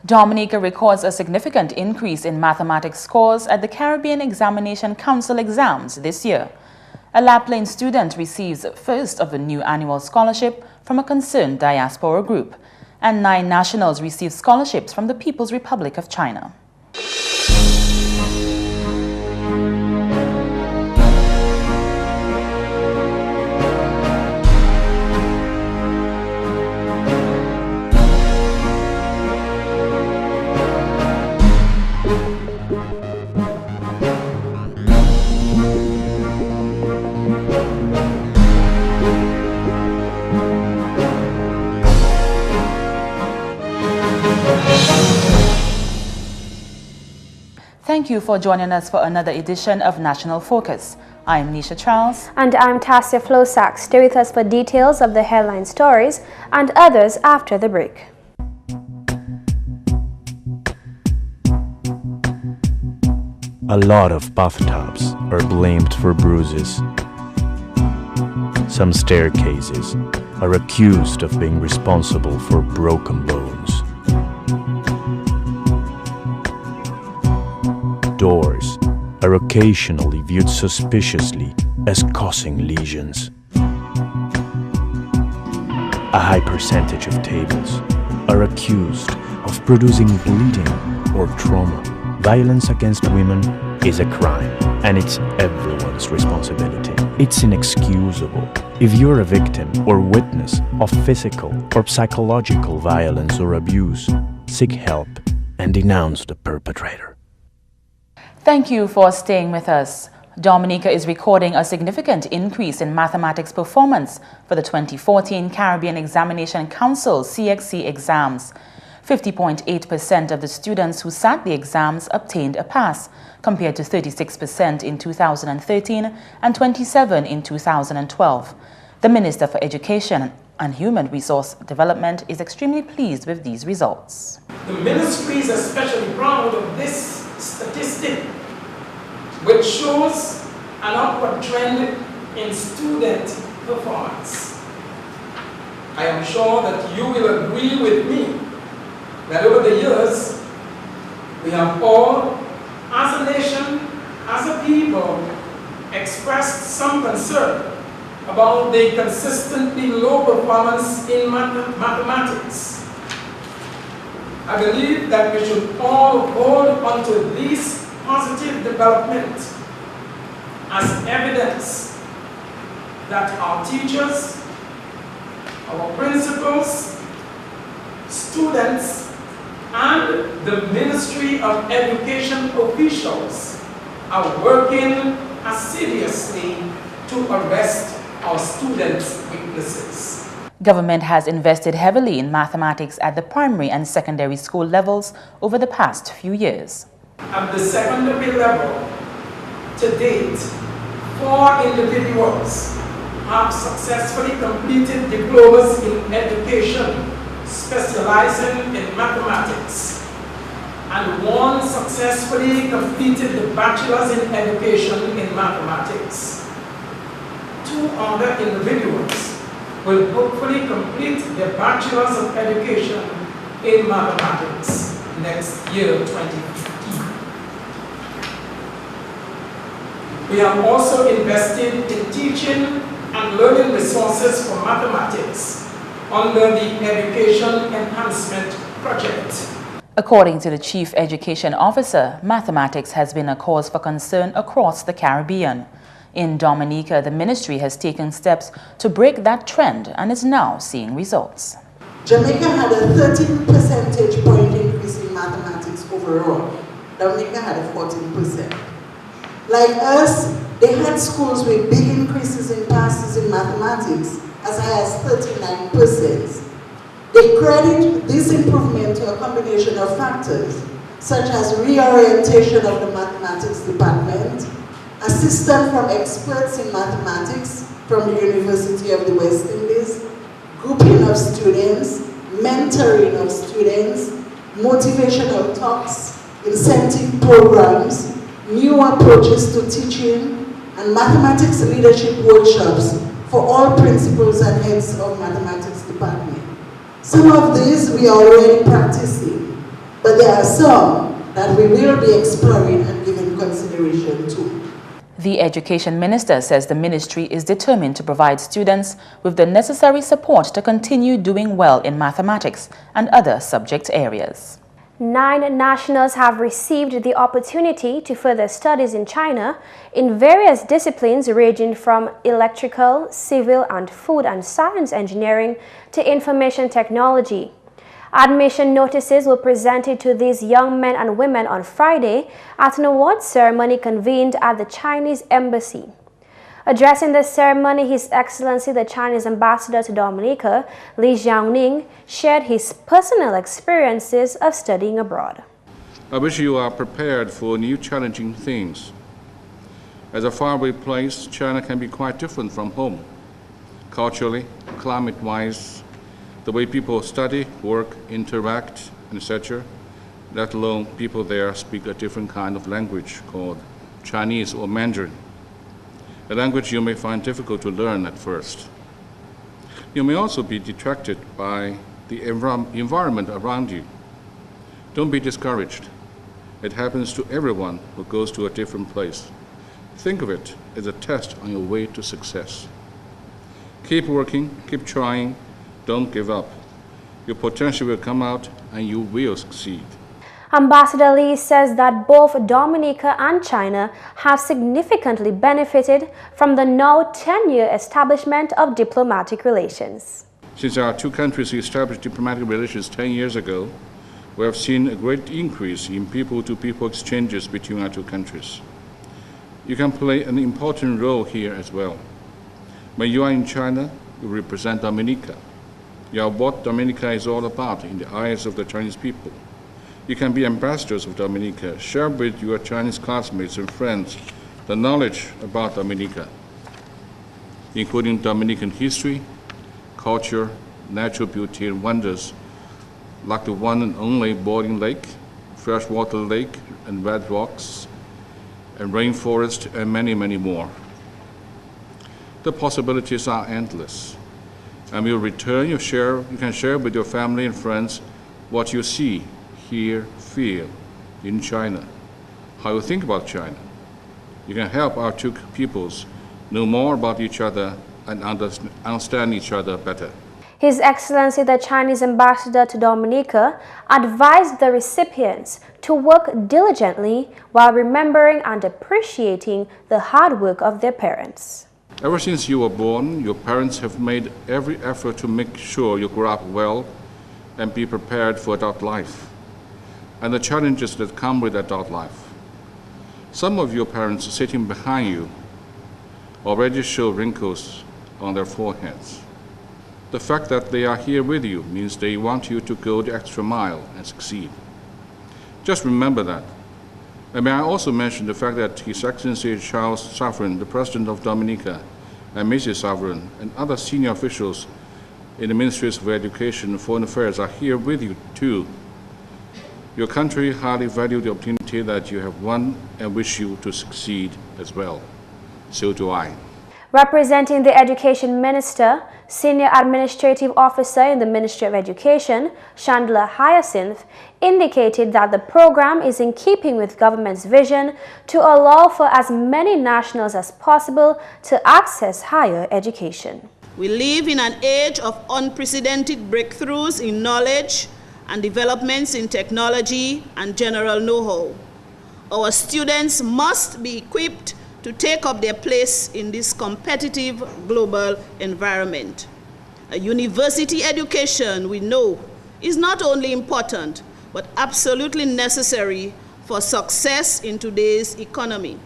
Dominica records a significant increase in mathematics scores at the Caribbean Examination Council exams this year. A Laplaine student receives first of the new annual scholarship from a concerned diaspora group, and 9 nationals receive scholarships from the People's Republic of China. Thank you for joining us for another edition of National Focus. I'm Nisha Charles. And I'm Tasia Floissac. Stay with us for details of the headline stories and others after the break. A lot of bathtubs are blamed for bruises. Some staircases are accused of being responsible for broken bones. Doors are occasionally viewed suspiciously as causing lesions. A high percentage of tables are accused of producing bleeding or trauma. Violence against women is a crime, and it's everyone's responsibility. It's inexcusable. If you're a victim or witness of physical or psychological violence or abuse, seek help and denounce the perpetrator. Thank you for staying with us. Dominica is recording a significant increase in mathematics performance for the 2014 Caribbean Examination Council CXC exams. 50.8% of the students who sat the exams obtained a pass, compared to 36% in 2013 and 27% in 2012. The Minister for Education and Human Resource Development is extremely pleased with these results. The ministry is especially proud of this statistic, which shows an upward trend in student performance. I am sure that you will agree with me that over the years, we have all, as a nation, as a people, expressed some concern about the consistently low performance in mathematics. I believe that we should all hold onto this positive development as evidence that our teachers, our principals, students, and the Ministry of Education officials are working assiduously to arrest our students' weaknesses. Government has invested heavily in mathematics at the primary and secondary school levels over the past few years. At the secondary level, to date, 4 individuals have successfully completed diplomas in education, specializing in mathematics, and 1 successfully completed the bachelor's in education in mathematics. 2 other individuals will hopefully complete their bachelor's of education in mathematics next year, 2015. We have also invested in teaching and learning resources for mathematics under the Education Enhancement Project. According to the Chief Education Officer, mathematics has been a cause for concern across the Caribbean. In Dominica, the ministry has taken steps to break that trend and is now seeing results. Jamaica had a 13 percentage point increase in mathematics overall. Dominica had a 14%. Like us, they had schools with big increases in passes in mathematics, as high as 39%. They credit this improvement to a combination of factors, such as reorientation of the mathematics department, assistance from experts in mathematics from the University of the West Indies, grouping of students, mentoring of students, motivational talks, incentive programs, new approaches to teaching, and mathematics leadership workshops for all principals and heads of mathematics department. Some of these we are already practicing, but there are some that we will be exploring and giving consideration to. The Education Minister says the ministry is determined to provide students with the necessary support to continue doing well in mathematics and other subject areas. 9 nationals have received the opportunity to further studies in China in various disciplines ranging from electrical, civil and food and science engineering to information technology. Admission notices were presented to these young men and women on Friday at an awards ceremony convened at the Chinese Embassy. Addressing the ceremony, His Excellency the Chinese Ambassador to Dominica, Li Jiangning, shared his personal experiences of studying abroad. I wish you are prepared for new challenging things. As a faraway place, China can be quite different from home. Culturally, climate-wise, the way people study, work, interact, etc., let alone people there speak a different kind of language called Chinese or Mandarin, a language you may find difficult to learn at first. You may also be detracted by the environment around you. Don't be discouraged. It happens to everyone who goes to a different place. Think of it as a test on your way to success. Keep working, keep trying, don't give up. Your potential will come out and you will succeed. Ambassador Li says that both Dominica and China have significantly benefited from the now 10-year establishment of diplomatic relations. Since our two countries established diplomatic relations 10 years ago, we have seen a great increase in people-to-people exchanges between our two countries. You can play an important role here as well. When you are in China, you represent Dominica. You are what Dominica is all about in the eyes of the Chinese people. You can be ambassadors of Dominica, share with your Chinese classmates and friends the knowledge about Dominica, including Dominican history, culture, natural beauty and wonders, like the one and only boiling lake, freshwater lake and red rocks, and rainforest, and many, many more. The possibilities are endless. And when you return, you can share with your family and friends what you see, hear, feel in China, how you think about China. You can help our two peoples know more about each other and understand each other better. His Excellency the Chinese Ambassador to Dominica advised the recipients to work diligently while remembering and appreciating the hard work of their parents. Ever since you were born, your parents have made every effort to make sure you grow up well and be prepared for adult life and the challenges that come with adult life. Some of your parents sitting behind you already show wrinkles on their foreheads. The fact that they are here with you means they want you to go the extra mile and succeed. Just remember that. And may I also mention the fact that His Excellency Charles Sovereign, the President of Dominica, and Mrs. Sovereign, and other senior officials in the Ministries of Education and Foreign Affairs are here with you too. Your country highly values the opportunity that you have won and wish you to succeed as well. So do I. Representing the Education Minister, Senior Administrative Officer in the Ministry of Education, Chandler Hyacinth, indicated that the program is in keeping with government's vision to allow for as many nationals as possible to access higher education. We live in an age of unprecedented breakthroughs in knowledge and developments in technology and general know-how. Our students must be equipped to take up their place in this competitive global environment. A university education, we know, is not only important, but absolutely necessary for success in today's economy.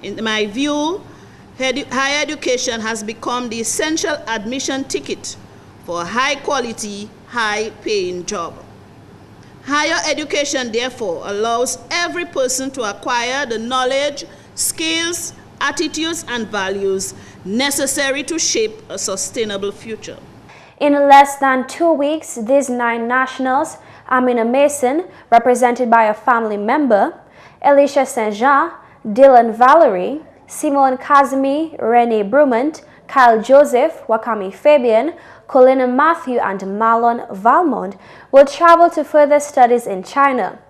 In my view, higher education has become the essential admission ticket for a high-quality, high-paying job. Higher education, therefore, allows every person to acquire the knowledge, skills, attitudes, and values necessary to shape a sustainable future. In less than 2 weeks, these 9 nationals, Amina Mason, represented by a family member, Alicia Saint-Jean, Dylan Valerie, Simone Kazemi, Rene Brumant, Kyle Joseph, Wakami Fabian, Colin Matthew and Marlon Valmont, will travel to further studies in China.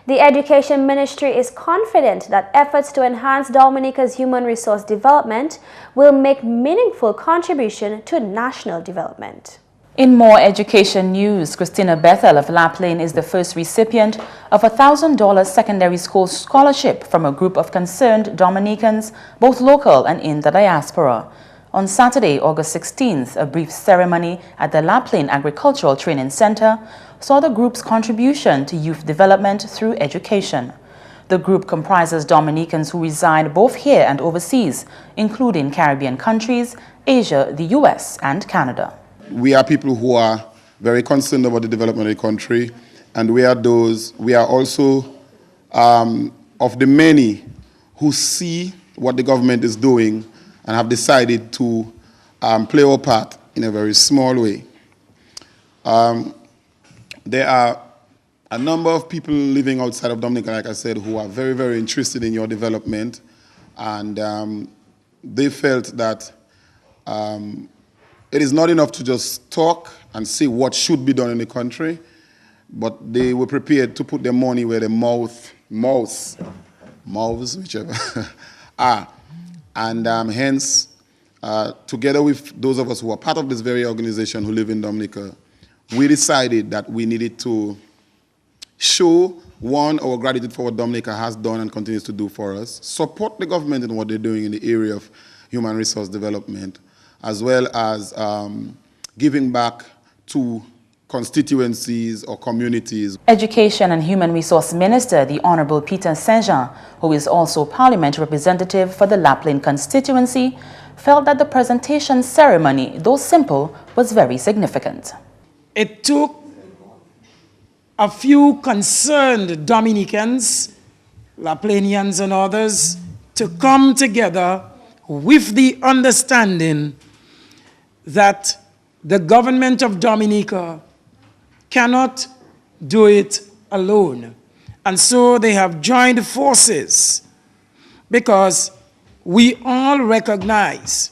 The Education Ministry is confident that efforts to enhance Dominica's human resource development will make meaningful contribution to national development. In more education news, Christina Bethel of Laplaine is the first recipient of a $1,000 secondary school scholarship from a group of concerned Dominicans, both local and in the diaspora. On Saturday, August 16th, a brief ceremony at the Laplaine Agricultural Training Center saw the group's contribution to youth development through education. The group comprises Dominicans who reside both here and overseas, including Caribbean countries, Asia, the US, and Canada. We are people who are very concerned about the development of the country, and we are also of the many who see what the government is doing and have decided to play our part in a very small way. There are a number of people living outside of Dominica, like I said, who are very, very interested in your development, and they felt that it is not enough to just talk and say what should be done in the country, but they were prepared to put their money where their mouths, whichever, are. And hence, together with those of us who are part of this very organization who live in Dominica, we decided that we needed to show, one, our gratitude for what Dominica has done and continues to do for us, support the government in what they're doing in the area of human resource development, as well as giving back to constituencies or communities. Education and Human Resource Minister, the Honorable Peter Saint-Jean, who is also Parliament representative for the Laplaine constituency, felt that the presentation ceremony, though simple, was very significant. It took a few concerned Dominicans, Laplainians and others, to come together with the understanding that the government of Dominica cannot do it alone. And so they have joined forces because we all recognize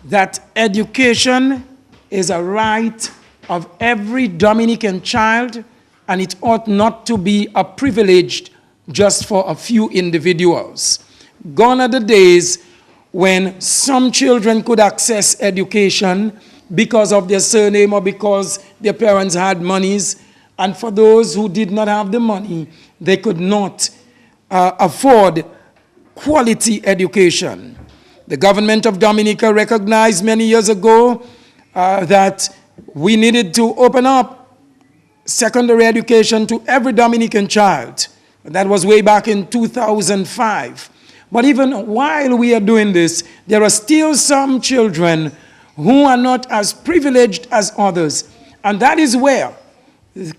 that education is a right of every Dominican child, and it ought not to be a privilege just for a few individuals. Gone are the days when some children could access education because of their surname or because their parents had monies, and for those who did not have the money, they could not afford quality education. The government of Dominica recognized many years ago that we needed to open up secondary education to every Dominican child. That was way back in 2005. But even while we are doing this, there are still some children who are not as privileged as others. And that is where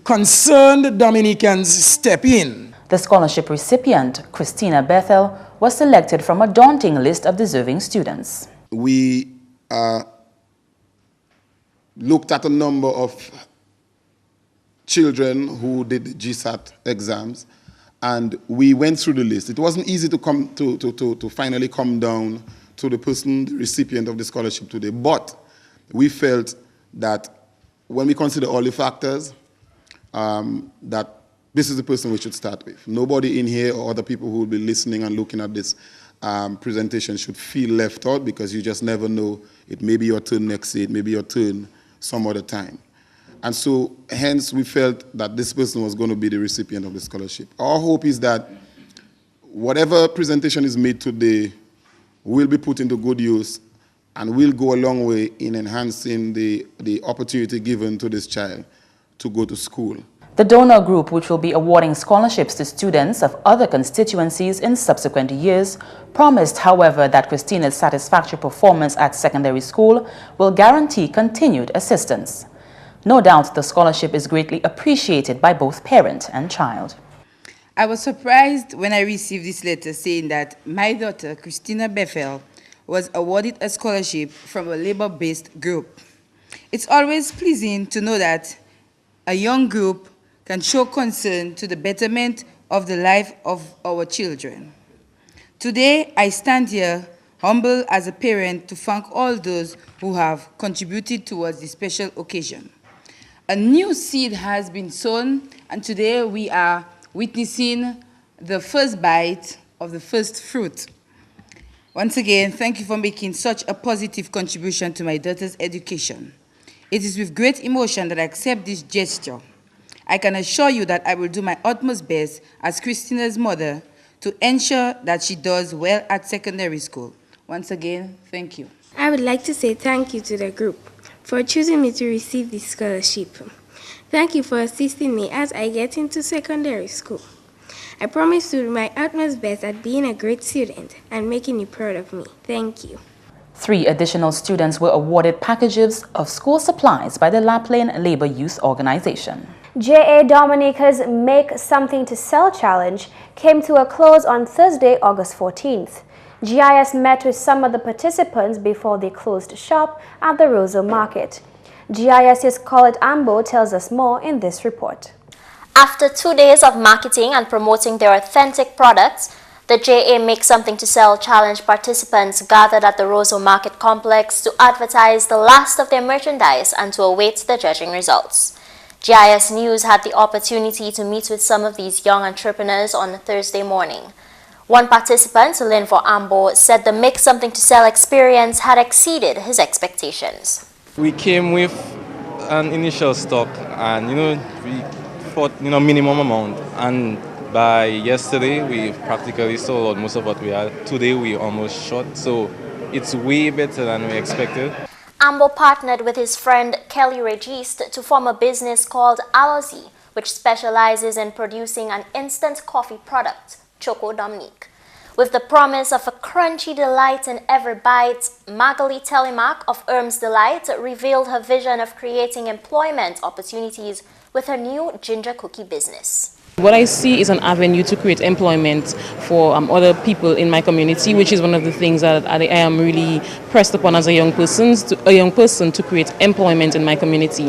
concerned Dominicans step in. The scholarship recipient, Christina Bethel, was selected from a daunting list of deserving students. We looked at a number of children who did the GSAT exams, and we went through the list. It wasn't easy to come to finally come down to the person, the recipient of the scholarship today, but we felt that when we consider all the factors, that this is the person we should start with. Nobody in here or other people who will be listening and looking at this presentation should feel left out, because you just never know. It may be your turn next year, it may be your turn some other time. And so, hence, we felt that this person was going to be the recipient of the scholarship. Our hope is that whatever presentation is made today will be put into good use and will go a long way in enhancing the opportunity given to this child to go to school. The donor group, which will be awarding scholarships to students of other constituencies in subsequent years, promised, however, that Christina's satisfactory performance at secondary school will guarantee continued assistance. No doubt the scholarship is greatly appreciated by both parent and child. I was surprised when I received this letter saying that my daughter, Christina Bethel, was awarded a scholarship from a labor-based group. It's always pleasing to know that a young group can show concern to the betterment of the life of our children. Today, I stand here Humble as a parent to thank all those who have contributed towards this special occasion. A new seed has been sown, and today we are witnessing the first bite of the first fruit. Once again, thank you for making such a positive contribution to my daughter's education. It is with great emotion that I accept this gesture. I can assure you that I will do my utmost best as Christina's mother to ensure that she does well at secondary school. Once again, thank you. I would like to say thank you to the group for choosing me to receive this scholarship. Thank you for assisting me as I get into secondary school. I promise to do my utmost best at being a great student and making you proud of me. Thank you. 3 additional students were awarded packages of school supplies by the Laplaine Labor Youth Organization. GIS Dominica's Make Something to Sell challenge came to a close on Thursday, August 14th. GIS met with some of the participants before they closed shop at the Roseau Market. GIS's Colette Ambo tells us more in this report. After 2 days of marketing and promoting their authentic products, the JA Make Something to Sell challenge participants gathered at the Roseau Market complex to advertise the last of their merchandise and to await the judging results. GIS News had the opportunity to meet with some of these young entrepreneurs on Thursday morning. One participant, Linvo Ambo, said the Make Something to Sell experience had exceeded his expectations. We came with an initial stock and, we thought, minimum amount. And by yesterday, we practically sold out most of what we had. Today, we almost short. So it's way better than we expected. Ambo partnered with his friend Kelly Registe to form a business called Alozi, which specializes in producing an instant coffee product, Choco Dominique. With the promise of a crunchy delight in every bite, Magali Telemark of Erms Delight revealed her vision of creating employment opportunities with her new ginger cookie business. What I see is an avenue to create employment for other people in my community, which is one of the things that I am really pressed upon as a young person to create employment in my community.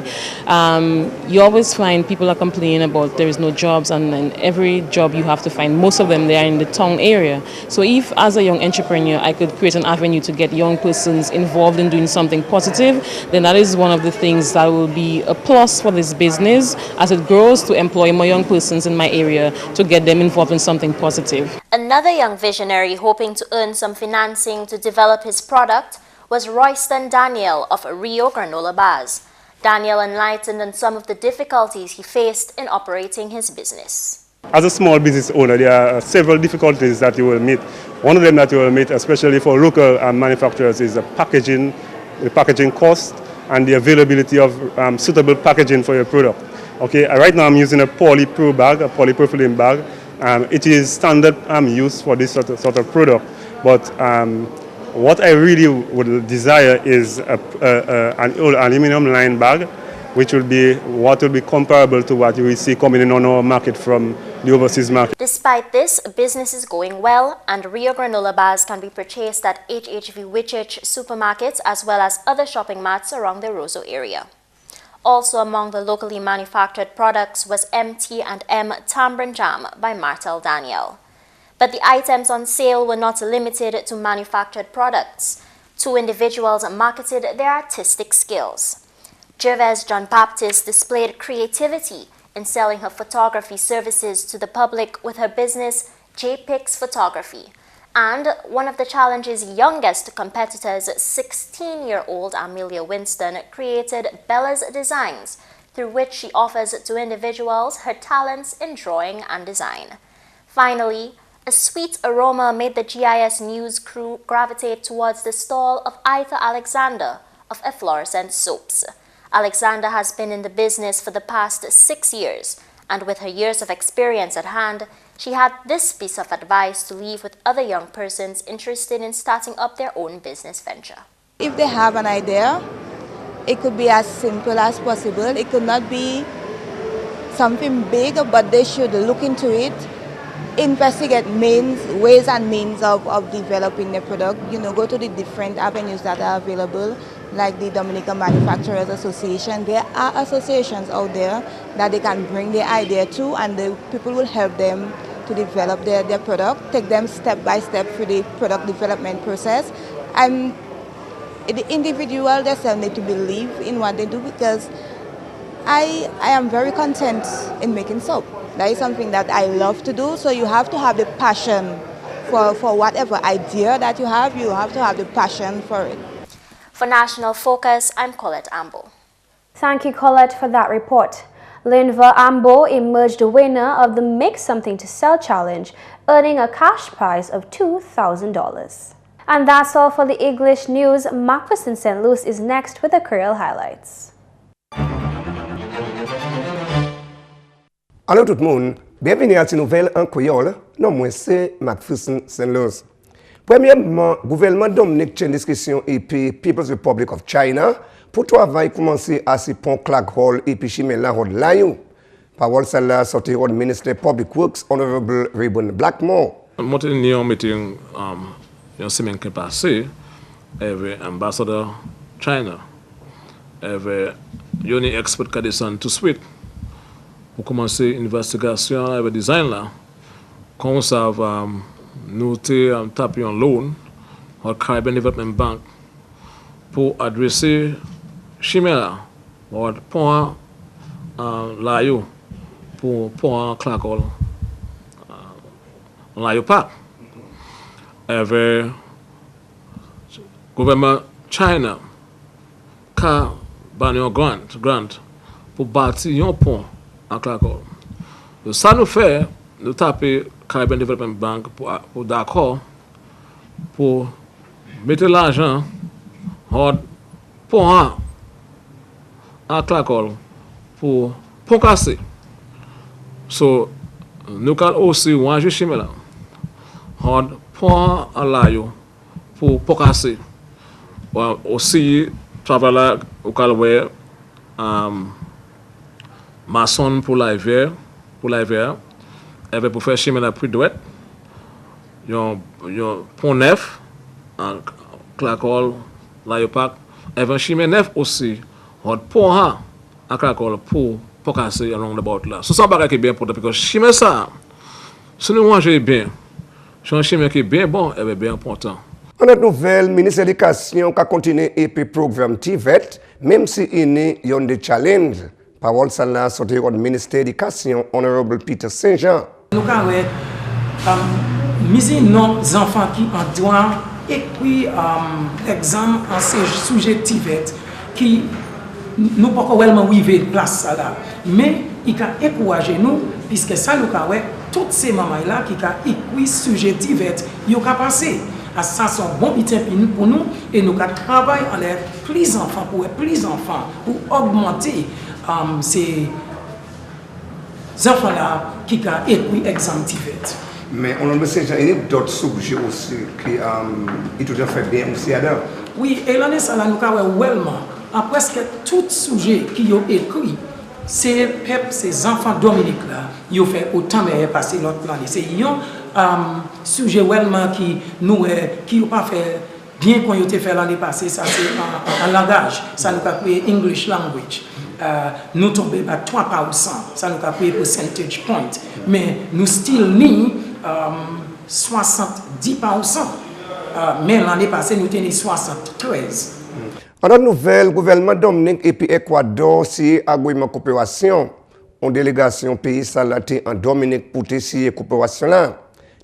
You always find people are complaining about there is no jobs, and then every job you have to find, most of them they are in the town area. So if as a young entrepreneur I could create an avenue to get young persons involved in doing something positive, then that is one of the things that will be a plus for this business as it grows to employ more young persons in my area to get them involved in something positive. Another young visionary hoping to earn some financing to develop his product was Royston Daniel of Rio Granola Bars. Daniel enlightened on some of the difficulties he faced in operating his business. As a small business owner, there are several difficulties that you will meet. One of them that you will meet, especially for local manufacturers, is the packaging cost and the availability of suitable packaging for your product. Okay, right now I'm using a polypro bag, a polypropylene bag. It is standard use for this sort of product, but what I really would desire is an aluminum lined bag, which will be comparable to what you will see coming in on our market from the overseas market. Despite this, business is going well, and Rio Granola Bars can be purchased at HHV Wichich supermarkets as well as other shopping marts around the Roseau area. Also among the locally manufactured products was MT&M Tambourine Jam by Martel Daniel. But the items on sale were not limited to manufactured products. 2 individuals marketed their artistic skills. Gervais John Baptiste displayed creativity in selling her photography services to the public with her business JPix Photography. And one of the challenge's youngest competitors, 16-year-old Amelia Winston, created Bella's Designs, through which she offers to individuals her talents in drawing and design. Finally, a sweet aroma made the GIS News crew gravitate towards the stall of Aita Alexander of Efflorescent Soaps. Alexander has been in the business for the past 6 years, and with her years of experience at hand, she had this piece of advice to leave with other young persons interested in starting up their own business venture. If they have an idea, it could be as simple as possible. It could not be something big, but they should look into it, investigate ways and means of developing the product. Go to the different avenues that are available, like the Dominica Manufacturers Association. There are associations out there that they can bring their idea to, and the people will help them to develop their product, take them step by step through the product development process. And the individual themselves need to believe in what they do, because I am very content in making soap. That is something that I love to do, so you have to have the passion for whatever idea that you have to have the passion for it. For National Focus, I'm Colette Ambo. Thank you, Colette, for that report. Linva Ambo emerged the winner of the Make Something to Sell Challenge, earning a cash prize of $2,000. And that's all for the English news. McPherson St. Luce is next with the Creole highlights. Allô tout le monde, bienvenue à cette nouvelle en créole. Non, moi c'est McPherson St. Luce. Premièrement, le gouvernement Dominique tient discussion et puis People's Republic of China pour travailler commencer à ce pont Clark Hall et puis chimé la road Layou. Parole celle-là sortie au ministre Public Works, Honorable Rayburn Blackmore. Moi, j'ai eu un meeting une semaine qui est passée avec l'ambassadeur China, avec un expert qui a descendu tout de suite pour commencer l'investigation avec le design là. Comme ça va nous taper un loan au Caribbean Development Bank pour adresser chimère au point Layo pour point Clark Hall Layo Park. Avec le gouvernement China qui a un grant pour bâtir un pont à Clark Hall. Ça nous fait, nous taper Caribbean Development Bank pour d'accord pour mettre l'argent au pont à Clark Hall pour pont casser. So, nous avons aussi un chemin là. Pont à Layo pour casser. Aussi, travailler au Calway, maçon pour l'hiver, pour faire chemin à plus douette. Un pont neuf, Clark Hall, Layo Park, et un chemin neuf aussi, un pont à Clark Hall pour casser along the bout là. Ce sont des choses qui sont bien importantes, parce que chemin ça, si nous mangeons bien, c'est un chemin qui est bien bon et bien important. En notre nouvelle, le ministre de l'Éducation a continué le programme TVET, même si il y a des challenges. Parole celle-là sortie du ministre de l'Éducation, Honorable Peter Saint-Jean. Nous avons mis nos enfants qui ont droit écrire l'examen en ces sujets TVET qui nous ne pouvons pas vraiment vivre place là. Mais il a encouragé nous, puisque ça nous a toutes ces mamans-là qui ont écrit sujet TVET, ils ont passé. Ça, c'est un bon bulletin pour nous et nous avons travaillé en l'air plus d'enfants pour augmenter ces enfants-là qui ont écrit l'examen TVET. Mais on a d'autres sujets aussi qui ont fait bien aussi là. Oui, et l'année ça, nous avons vraiment, à presque tout sujet qui ont écrit, ces enfants Dominique là, ils ont fait autant mais passer l'autre année. C'est un sujet vraiment qui nous qui n'ont pas fait bien qu'on ait fait l'année passée, ça c'est en langage, ça nous a créé English language. Nous tombons à 3%, ça nous a créé percentage point, mais nous still ni 70%. Mais l'année passée, nous tenions 73%. En notre nouvelle, le gouvernement Dominique et puis Équateur signé agreement coopération. En délégation pays salaté en Dominique pour signer coopération là.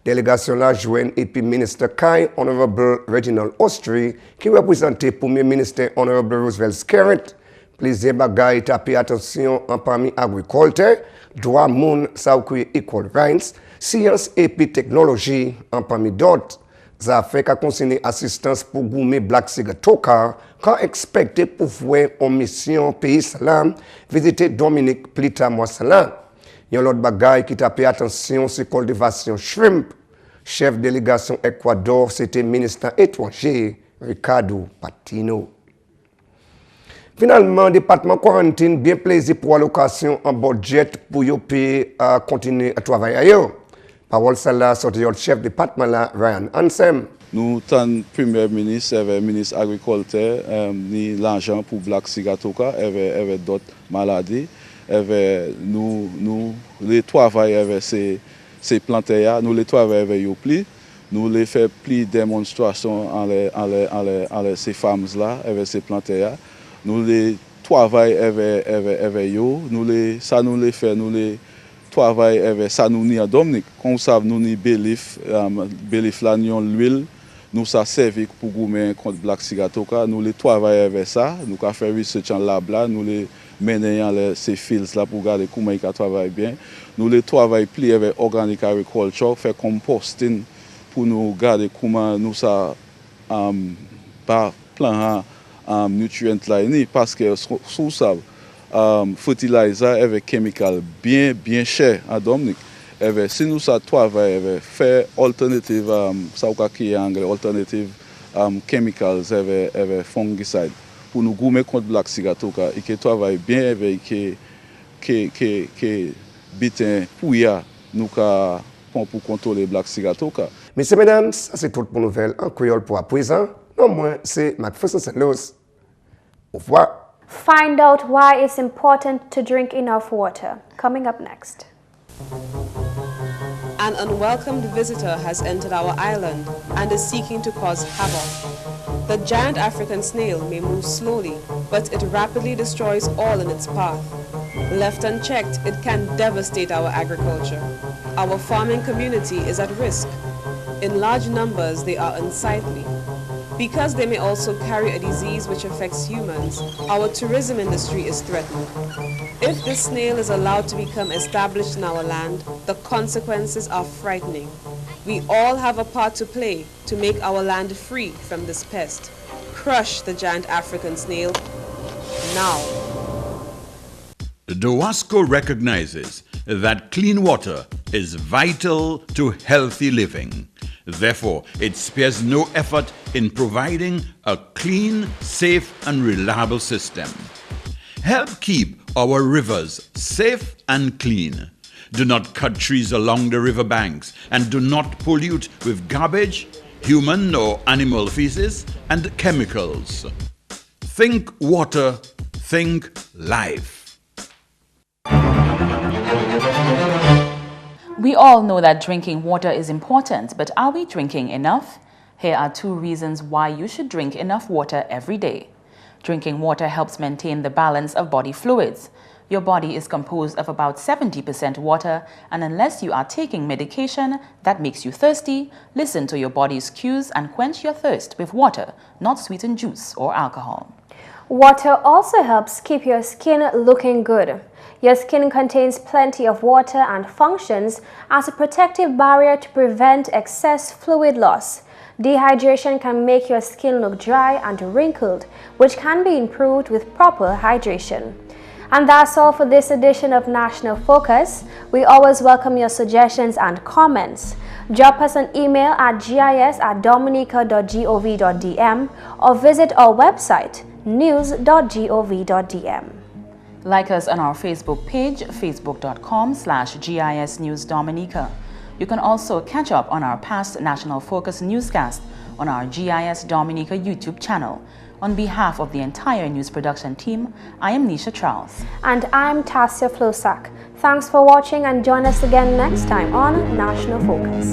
Délégation là joigne et puis ministre Kai, Honorable Reginald Austri, qui représente le premier ministre Honorable Roosevelt Skerritt. Plaisir bagaille taper attention en parmi agriculture, droit moun ça equal rights, science et puis technologie en parmi d'autres. Ça fait qu'à consigner assistance pour goumer Black Sigatoka, quand expecté pour voir en mission pays salam, visiter Dominique plus tard mois salam. Il y a l'autre bagaille qui tape attention sur cultivation shrimp. Chef délégation Équateur, c'était ministre étranger Ricardo Patino. Finalement, le département quarantine bien plaisir pour allocation en budget pour continuer à travailler ailleurs. Parole celle-là sortie du chef département là, Ryan Ansem. Nous avons premier ministre, le ministre agriculteur, ni l'argent pour Black Sigatoka, avec d'autres maladies. Nous les travail avec ces ces plantes-là, nous les travaillons avec eux plus. Nous les faisons plus démonstrations avec ces femmes-là, avec ces plantes-là. Nous les travaillons avec eux. Ça nous les fait, nous les travaillons avec ça nous ni en Dominique. Comme ça, nous ni bélif là, nous l'huile. Nous ça servi pour goumer contre Black Sigatoka. Nous les travaillons avec ça. Nous avons fait research en lab là. Nous les menons ces fils là pour regarder comment ils travaillent bien. Nous les travaillons plus avec organic agriculture, faire composting pour nous garder comment nous ça par plan nutrients là parce que sous ça fertilizer avec chemical bien cher à Dominique. Si nous ça travaillons faire alternative ça qui est anglais alternative chemicals avec fungicide pour nous gommer contre Black Sigatoka et qui travaille bien avec qui bitin pouya nous pour contrôler Black Sigatoka. Messieurs, mesdames, ça c'est tout pour nouvelle en créole pour à présent. Non moins, c'est McPherson St. Louis. Au revoir. Find out why it's important to drink enough water. Coming up next. An unwelcomed visitor has entered our island and is seeking to cause havoc. The giant African snail may move slowly, but it rapidly destroys all in its path. Left unchecked, it can devastate our agriculture. Our farming community is at risk. In large numbers, they are unsightly. Because they may also carry a disease which affects humans, our tourism industry is threatened. If this snail is allowed to become established in our land, the consequences are frightening. We all have a part to play to make our land free from this pest. Crush the giant African snail now. DOWASCO recognizes that clean water is vital to healthy living. Therefore, it spares no effort in providing a clean, safe, and reliable system. Help keep our rivers safe and clean. Do not cut trees along the river banks and do not pollute with garbage, human or animal feces, and chemicals. Think water, think life. We all know that drinking water is important, but are we drinking enough? Here are 2 reasons why you should drink enough water every day. Drinking water helps maintain the balance of body fluids. Your body is composed of about 70% water, and unless you are taking medication that makes you thirsty, listen to your body's cues and quench your thirst with water, not sweetened juice or alcohol. Water also helps keep your skin looking good. Your skin contains plenty of water and functions as a protective barrier to prevent excess fluid loss. Dehydration can make your skin look dry and wrinkled, which can be improved with proper hydration. And that's all for this edition of National Focus. We always welcome your suggestions and comments. Drop us an email at gis@dominica.gov.dm or visit our website news.gov.dm. Like us on our Facebook page, facebook.com/GIS News Dominica. You can also catch up on our past National Focus newscast on our GIS Dominica YouTube channel. On behalf of the entire news production team, I am Nisha Charles. And I'm Tasia Floissac. Thanks for watching and join us again next time on National Focus.